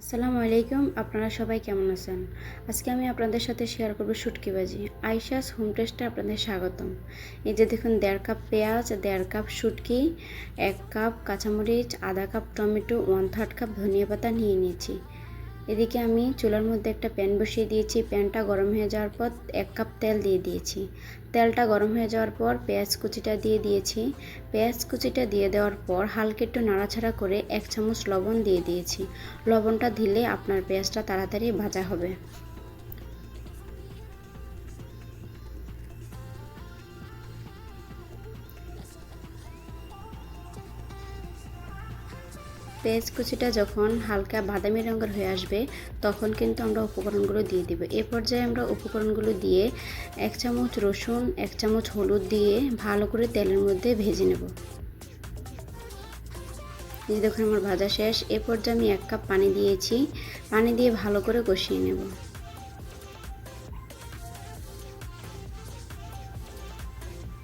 আসসালামু আলাইকুম, আপনারা সবাই কেমন আছেন? আজকে আমি আপনাদের সাথে শেয়ার করব শুটকি ভাজি। আয়েশাস হোম টেস্টে আপনাদের স্বাগতম। এই যে দেখুন 1.5 কাপ পেঁয়াজ, 1.5 কাপ শুটকি, 1 কাপ কাঁচামরিচ, আধা কাপ টমেটো, 1/3 কাপ ধনিয়া পাতা নিয়ে নিয়েছি। এদিকে আমি চুলার মধ্যে একটা প্যান বসিয়ে দিয়েছি। প্যানটা গরম হয়ে যাওয়ার পর 1 কাপ তেল দিয়ে দিয়েছি। তেলটা গরম হয়ে যাওয়ার পর পেঁয়াজ কুচিটা দিয়ে দিয়েছি। পেঁয়াজ কুচিটা দিয়ে দেওয়ার পর হালকা একটু নাড়াচাড়া করে 1 চামচ লবণ দিয়ে দিয়েছি। লবণটা দিলে আপনার পেঁয়াজটা তাড়াতাড়ি ভাজা হবে। পেঁয়াজ কুচিটা যখন হালকা বাদামি রঙের হয়ে আসবে তখন কিন্তু আমরা উপকরণগুলো দিয়ে দিব। এ পর্যায়ে আমরা উপকরণগুলো দিয়ে 1 চামচ রসুন, 1 চামচ হলুদ দিয়ে ভালো করে তেলের মধ্যে ভেজে নেব। এই দেখুন আমার ভাজা শেষ। এ পর্যায়ে আমি 1 কাপ পানি দিয়েছি। পানি দিয়ে ভালো করে কষিয়ে নেব।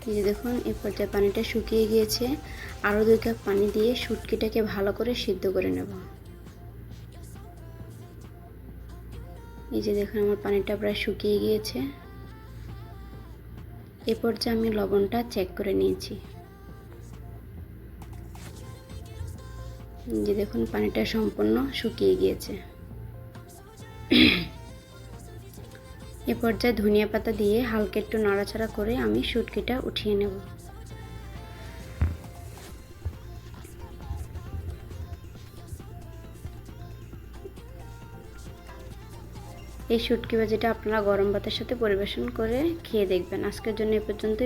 এই যে দেখুন এই পর্যায়ে পানিটা শুকিয়ে গিয়েছে। আরও 2 কাপ পানি দিয়ে শুটকিটাকে ভালো করে সিদ্ধ করে নেব। এই যে দেখুন আমার পানিটা প্রায় শুকিয়ে গিয়েছে। এ পর্যায়ে আমি লবণটা চেক করে নিয়েছি। এই যে দেখুন পানিটা সম্পূর্ণ শুকিয়ে গিয়েছে। এ পর্যায়ে ধনিয়া পাতা দিয়ে হালকা একটু নাড়াচাড়া করে আমি শুটকিটা উঠিয়ে নেব। এই শুটকি ভাজিটা আপনারা গরম ভাতের সাথে পরিবেশন করে খেয়ে দেখবেন। আজকের জন্য এ পর্যন্ত।